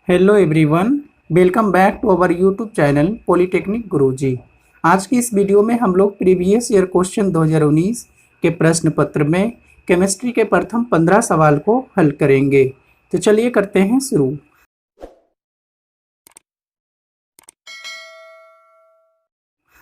Hello everyone, welcome back to our YouTube channel polytechnic Guruji. आज की इस वीडियो में हम लोग प्रीवियस ईयर क्वेश्चन 2019 के प्रश्न पत्र में केमिस्ट्री के प्रथम 15 सवाल को हल करेंगे। तो चलिए करते हैं शुरू।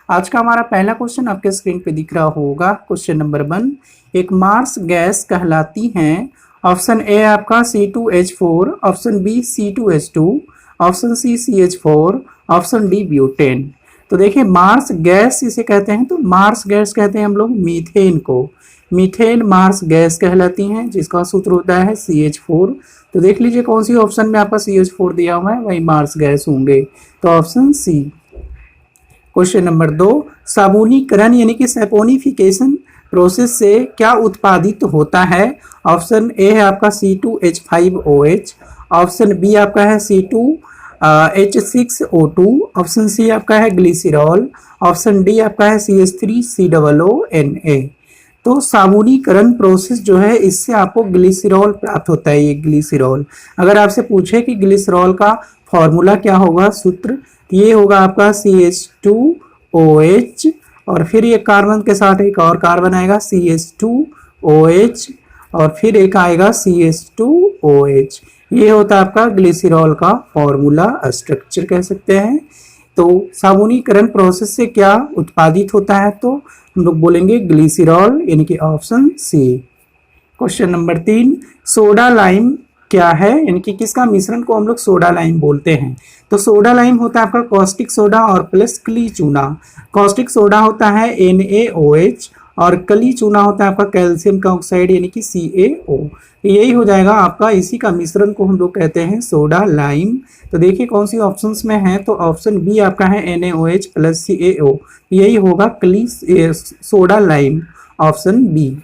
आज का हमारा पहला क्वेश्चन आपके स्क्रीन पे दिख रहा होगा। क्वेश्चन नंबर 1, एक मार्स गैस कहलाती हैं। ऑप्शन ए आपका C2H4, option B C2H2, option C CH4, option D butane. तो देखिए मार्स गैस इसे कहते हैं, तो मार्स गैस कहते हैं हम लोग मीथेन को। मीथेन मार्स गैस कहलाती हैं, जिसका सूत्र होता है CH4। तो देख लीजिए कौन सी ऑप्शन में आपका CH4 दिया हुआ है, वही मार्स गैस होंगे। तो ऑप्शन सी। क्वेश्चन नंबर 2, साबुनीकरण यानी कि सैपोनिफिकेशन प्रोसेस से क्या उत्पादित होता है। ऑप्शन ए है आपका C2H5OH, ऑप्शन बी आपका है C2H6O2, ऑप्शन सी आपका है ग्लिसरॉल, ऑप्शन डी आपका है CH3COONA। तो साबुनीकरण प्रोसेस जो है, इससे आपको ग्लिसरॉल प्राप्त होता है। ये ग्लिसरॉल, अगर आपसे पूछे कि ग्लिसरॉल का फॉर्मूला क्या होगा, सूत्र, ये होगा आपका CH2OH और फिर ये कार्बन के साथ एक और कार्बन आएगा CH2OH और फिर एक आएगा CH2OH। ये होता है आपका ग्लिसरॉल का फॉर्मूला, स्ट्रक्चर कह सकते हैं। तो साबुनीकरण प्रोसेस से क्या उत्पादित होता है, तो हम लोग बोलेंगे ग्लिसरॉल, यानी कि option C. Question number 3, soda lime क्या है, यानी कि किसका मिश्रण को हम लोग सोडा लाइम बोलते हैं। तो सोडा लाइम होता है आपका कॉस्टिक सोडा और प्लस कली चूना। कॉस्टिक सोडा होता है NaOH और कली चूना होता है आपका कैल्शियम का ऑक्साइड यानी कि CaO। यही हो जाएगा आपका, इसी का मिश्रण को हम लोग कहते हैं सोडा लाइम। तो देखिए कौन सी ऑप्शंस में है, तो ऑप्शन बी आपका है NaOH प्लस CaO, यही होगा कली सोडा लाइम, ऑप्शन बी।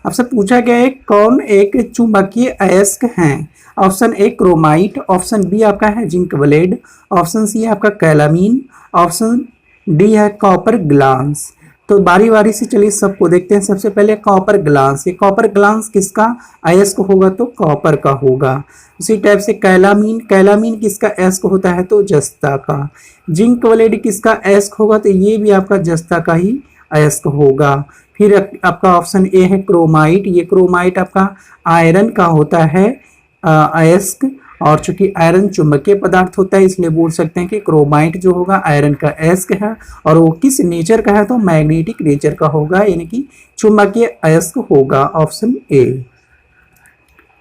आपसे पूछा गया है कौन एक चुंबकीय अयस्क है। Option A chromite, option B आपका है जिंक ब्लेड, ऑप्शन सी आपका कैलामीन, ऑप्शन डी है कॉपर ग्लास। तो बारी बारी से चलिए सबको देखते हैं। सबसे पहले कॉपर ग्लास, ये कॉपर ग्लास किसका अयस्क होगा, तो कॉपर का होगा। उसी टाइप से कैलामीन, कैलामीन किसका अयस्क होता है, तो जस्ता का। जिंक ब्लेड किसका अयस्क होगा, तो ये भी आपका जस्ता का ही अयस्क होगा। फिर आपका ऑप्शन ए है क्रोमाइट, ये क्रोमाइट आपका आयरन का होता है अयस्क, और चूंकि आयरन चुंबकीय पदार्थ होता है इसलिए बोल सकते हैं कि क्रोमाइट जो होगा आयरन का अयस्क है, और वो किस नेचर का है, तो मैग्नेटिक नेचर का होगा, यानी कि चुंबकीय अयस्क होगा, ऑप्शन ए।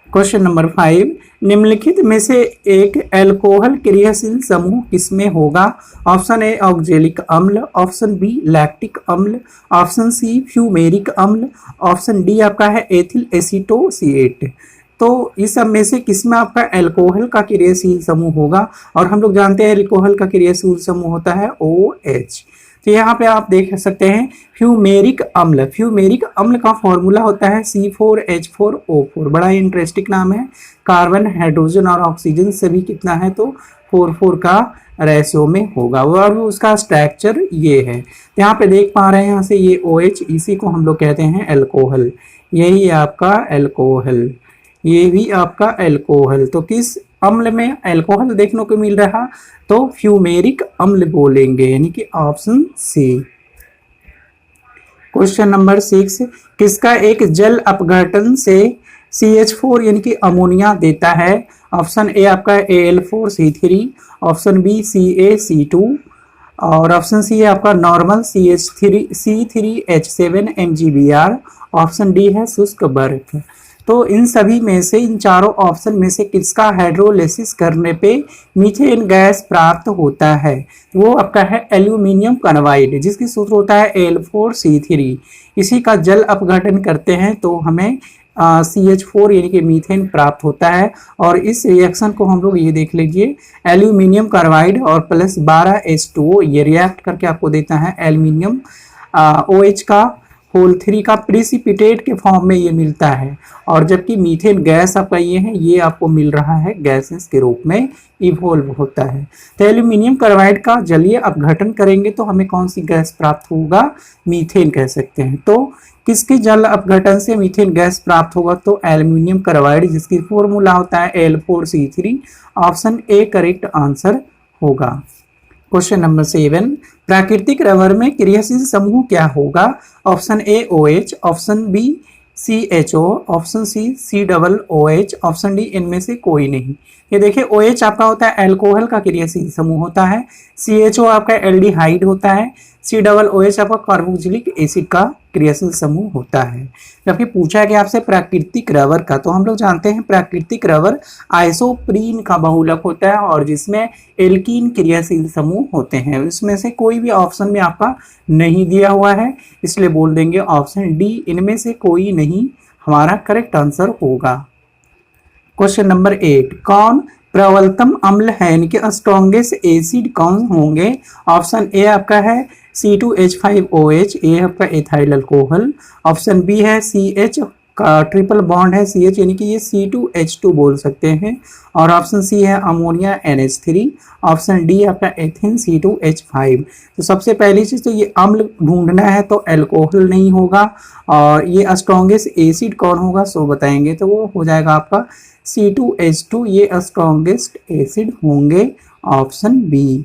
क्वेश्चन नंबर 5, निम्नलिखित में से एक एल्कोहल क्रियाशील समूह किसमें होगा। ऑप्शन ए ऑक्जेलिक अम्ल, ऑप्शन बी लैक्टिक अम्ल, ऑप्शन सी फ्यूमेरिक अम्ल, ऑप्शन डी आपका है एथिल एसीटोसिएट। तो इस सब में से किसमें आपका एल्कोहल का क्रियाशील समूह होगा, और हम लोग जानते हैं एल्कोहल का क्रियाशील समूह होता है OH। तो यहाँ पे आप देख सकते हैं फ्यूमेरिक अम्ल, फ्यूमेरिक अम्ल का फॉर्मूला होता है C4H4O4। बड़ा इंटरेस्टिंग नाम है। कार्बन, हाइड्रोजन और ऑक्सीजन सभी कितना है, तो 4 का रेशियो में होगा, और उसका स्ट्रक्चर ये है। यहाँ पे देख पा रहे हैं, यहाँ से ये OH, इसी को हम लोग कहते हैं एल्कोहल। यही आपका एल्कोहल, ये भी आपका एल्कोहल। तो किस अम्ल में एल्कोहल देखने को मिल रहा, तो फ्यूमेरिक अम्ल बोलेंगे, यानी कि ऑप्शन सी। क्वेश्चन नंबर 6, किसका एक जल अपघटन से CH4 यानी कि अमोनिया देता है। ऑप्शन ए आपका Al4C3, ऑप्शन बी CaC2 और ऑप्शन सी है आपका नॉर्मल C3H7MgBr, ऑप्शन डी है शुष्क बर्फ। तो इन सभी में से, इन चारों ऑप्शन में से किसका हाइड्रोलिसिस करने पे मीथेन गैस प्राप्त होता है, वो आपका है एल्यूमिनियम कार्बाइड, जिसकी सूत्र होता है Al4C3। इसी का जल अपघटन करते हैं तो हमें CH4 यानी कि मीथेन प्राप्त होता है। और इस रिएक्शन को हम लोग ये देख लीजिए, एल्यूमिनियम कार्बाइड और प्लस 12H2O ये रिएक्ट करके आपको देता है एल्यूमिनियम OH का होल 3 का प्रिसिपिटेट के फॉर्म में ये मिलता है, और जबकि मीथेन गैस आपका ये आपको मिल रहा है गैसेस के रूप में इवोल्व होता है। तो एल्यूमिनियम कार्बाइड का जलीय अपघटन करेंगे तो हमें कौन सी गैस प्राप्त होगा, मीथेन कह सकते हैं। तो किसके जल अपघटन से मीथेन गैस प्राप्त होगा, तो एल्यूमिनियम कार्बाइड, जिसकी फॉर्मूला होता है Al4C3। Option A correct answer होगा। क्वेश्चन नंबर 7, प्राकृतिक रबर में क्रियाशील समूह क्या होगा? Option A OH, option B CHO, option C COOH, option D इनमें से कोई नहीं। ये देखिए OH आपका होता है अल्कोहल का क्रियाशील समूह होता है, CHO आपका एल्डिहाइड होता है, COOH आपका कार्बोक्सिलिक एसिड का क्रियाशील समूह होता है। जबकि पूछा गया आपसे प्राकृतिक रबर का, तो हम लोग जानते हैं प्राकृतिक रबर आइसोप्रीन का बहुलक होता है और जिसमें एल्कीन क्रियाशील समूह होते हैं। इसमें से कोई भी ऑप्शन में आपका नहीं दिया हुआ है, इसलिए बोल देंगे ऑप्शन डी, इनमें से कोई नहीं हमारा करेक्ट आंसर होगा। क्वेश्चन नंबर 8, कौन प्रबलतम अम्ल है, यानी कि स्ट्रॉन्गेस्ट एसिड कौन होंगे? ऑप्शन ए आपका है C2H5OH, ए आपका एथाइल अल्कोहल, ऑप्शन बी है CH का ट्रिपल बॉन्ड है CH, यानी कि ये C2H2 बोल सकते हैं, और ऑप्शन सी है अमोनिया NH3, ऑप्शन डी आपका एथिन C2H5। तो सबसे पहली चीज तो ये अम्ल ढूंढना है, तो अल्कोहल नहीं होगा, और ये स्ट्रॉन्गेस्ट एसिड कौन होगा सो बताएंगे, तो वो हो जाएगा आपका C2H2, ये स्ट्रॉन्गेस्ट एसिड होंगे, option B.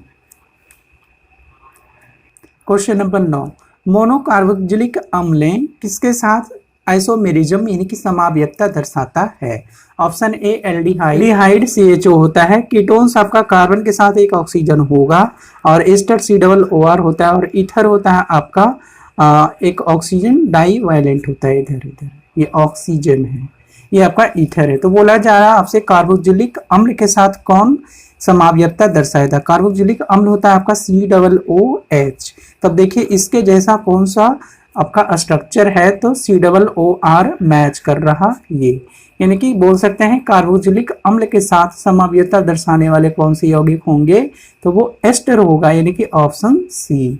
Question number 9, monocarboxylic अम्ल किसके साथ आइसोमेरिज्म यानी कि समावयवता दर्शाता है? ऑप्शन ए एल्डिहाइड CHO होता है, कीटोन्स आपका कार्बन के साथ एक ऑक्सीजन होगा, और एस्टर COOR होता है, और ईथर होता है आपका एक ऑक्सीजन डाईवैलेंट होता है, इधर ये ऑक्सीजन है, ये आपका ईथर है। तो बोला जा रहा है आपसे कार्बोक्सिलिक अम्ल के साथ कौन समावयवता दर्शाएगा? कार्बोक्सिलिक अम्ल होता है आपका COOH। तब देखिए इसके जैसा कौन सा आपका स्ट्रक्चर है, तो COOR मैच कर रहा ये, यानी कि बोल सकते हैं कार्बोक्सिलिक अम्ल के साथ समावयवता दर्शाने वाले कौन से यौगिक होंगे, तो वो एस्टर होगा, यानी कि ऑप्शन सी।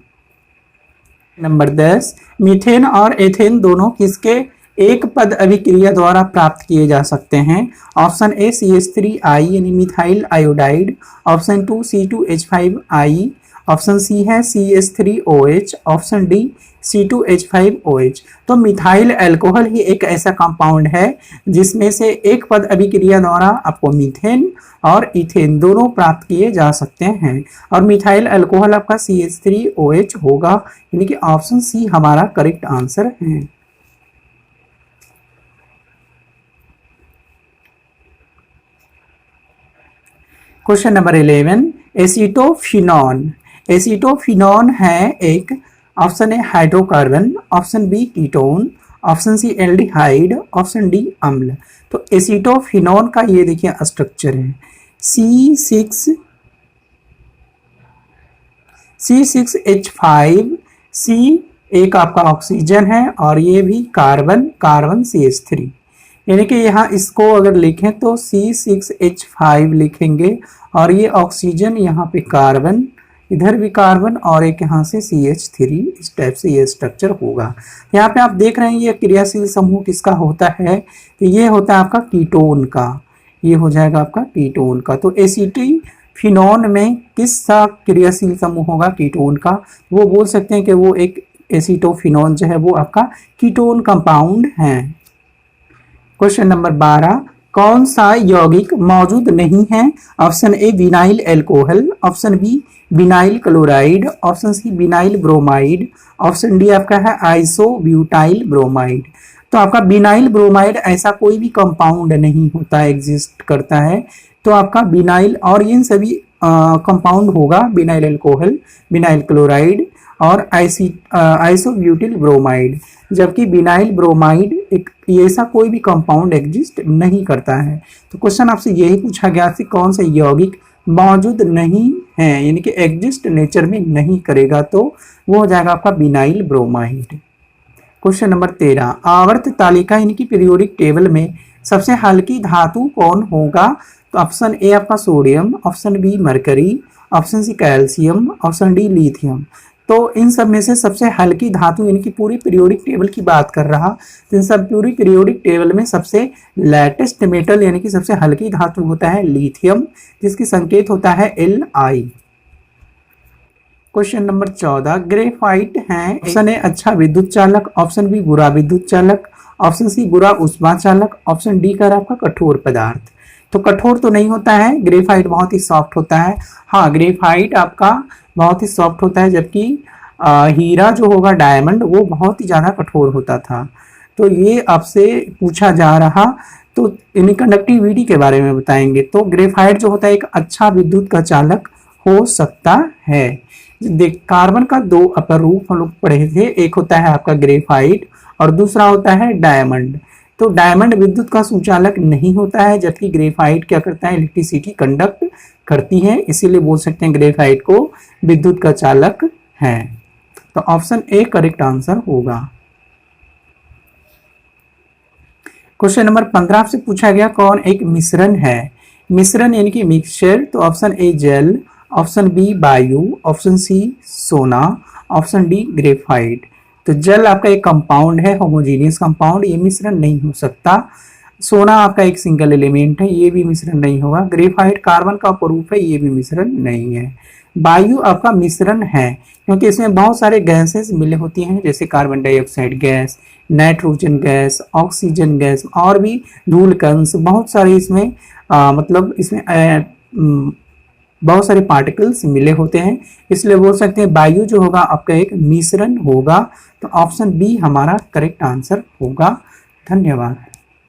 नंबर 10, मीथेन और एथेन दोनों किसके एक पद अभिक्रिया द्वारा प्राप्त किए जा सकते हैं? ऑप्शन ए CH3I यानी methyl iodide, option 2 C2H5I, option C है CH3OH, ऑप्शन डी C2H5OH। तो मिथाइल अल्कोहल ही एक ऐसा कंपाउंड है जिसमें से एक पद अभिक्रिया द्वारा आपको मीथेन और इथेन दोनों प्राप्त किए जा सकते हैं, और मिथाइल अल्कोहल आपका CH3OH होगा, यानी कि ऑप्शन सी हमारा करेक्ट आंसर है। Question number 11, acetophenone. एसीटोफिनॉन है एक, option A hydrocarbon, option B ketone, option C aldehyde, option D अम्ल। तो एसीटोफिनॉन का ये देखिए स्ट्रक्चर है C6H5, C एक आपका ऑक्सीजन है, और ये भी कार्बन CH3, यानी कि यहाँ इसको अगर लिखें तो C6H5 लिखेंगे, और ये ऑक्सीजन यहाँ पे कार्बन, इधर भी कार्बन, और एक यहाँ से CH3, इस टाइप से ये स्ट्रक्चर होगा। यहाँ पे आप देख रहे हैं ये क्रियाशील समूह किसका होता है, तो ये होता है आपका कीटोन का, ये हो जाएगा आपका कीटोन का। तो एसीटोफिनॉन में किस सा क्रियाशील समूह होगा, कीटोन का, वो बोल सकते हैं कि वो एक एसीटोफिनॉन जो है वो आपका कीटोन कंपाउंड है। क्वेश्चन नंबर 12, कौन सा यौगिक मौजूद नहीं है? Option A vinyl alcohol, option B vinyl chloride, option C vinyl bromide, option D आपका है आइसोब्यूटाइल ब्रोमाइड। तो आपका विनाइल ब्रोमाइड ऐसा कोई भी कंपाउंड नहीं होता, एग्जिस्ट करता है, तो आपका विनाइल और इन सभी कंपाउंड होगा विनाइल अल्कोहल, विनाइल क्लोराइड और आइसोब्यूटिल ब्रोमाइड, जबकि विनाइल ब्रोमाइड एक ऐसा कोई भी कंपाउंड एग्जिस्ट नहीं करता है। तो क्वेश्चन आपसे यही पूछा गया कि कौन सा यौगिक मौजूद नहीं है, यानी कि एग्जिस्ट नेचर में नहीं करेगा, तो वो हो जाएगा आपका विनाइल ब्रोमाइड। क्वेश्चन नंबर 13, आवर्त तालिका यानी कि पीरियोडिक टेबल में सबसे हल्की धातु कौन होगा? तो ऑप्शन ए आपका sodium, option B mercury, option C calcium, option D lithium. तो इन सब में से सबसे हल्की धातु यानी कि पूरी पीरियोडिक टेबल की बात कर रहा, तो इन सब पूरी पीरियोडिक टेबल में सबसे लाइटेस्ट मेटल यानी कि सबसे हल्की धातु होता है लिथियम, जिसकी संकेत होता है Li। क्वेश्चन नंबर 14, ग्रेफाइट है ऑप्शन ए अच्छा विद्युत चालक, ऑप्शन बी बुरा विद्युत चालक, ऑप्शन सी बुरा ऊष्मा चालक, ऑप्शन डी कर आपका कठोर पदार्थ। तो कठोर तो नहीं होता है, ग्रेफाइट बहुत ही सॉफ्ट होता है। हाँ, ग्रेफाइट आपका बहुत ही सॉफ्ट होता है, जबकि हीरा जो होगा डायमंड वो बहुत ही ज़्यादा कठोर होता था। तो ये आपसे पूछा जा रहा, तो इन कंडक्टिविटी के बारे में बताएंगे। तो ग्रेफाइट जो होता है एक अच्छा विद्युत का चालक हो सकता है। देख, कार्बन का दो अपर रूप हम लोग पढ़े थे, एक होता है आपका ग्रेफाइट और दूसरा होता है डायमंड। तो डायमंड विद्युत का सुचालक नहीं होता है, जबकि ग्रेफाइट क्या करता है, इलेक्ट्रिसिटी कंडक्ट करती है, इसीलिए बोल सकते हैं ग्रेफाइट को विद्युत का चालक है। तो ऑप्शन ए करेक्ट आंसर होगा। क्वेश्चन नंबर 15 से पूछा गया कौन एक मिश्रण है। मिश्रण यानी कि मिक्सचर, तो option A gel, option B वायु, ऑप्शन सी सोना, ऑप्शन डी ग्रेफाइट। तो जेल आपका एक कंपाउंड है, होमोजीनियस कंपाउंड, ये मिश्रण नहीं हो सकता। सोना आपका एक सिंगल एलिमेंट है, ये भी मिश्रण नहीं होगा। ग्रेफाइट कार्बन का उपरूप है, ये भी मिश्रण नहीं है। वायु आपका मिश्रण है, क्योंकि इसमें बहुत सारे गैसेस मिले होती हैं, जैसे carbon dioxide gas, nitrogen gas, oxygen gas और भी धूलकण, बहुत सारे इसमें मतलब इसमें बहुत सारे पार्टिकल्स मिले होते हैं, इसलिए बोल सकते हैं वायु जो होगा आपका एक मिश्रण होगा। तो ऑप्शन बी हमारा करेक्ट आंसर होगा। धन्यवाद।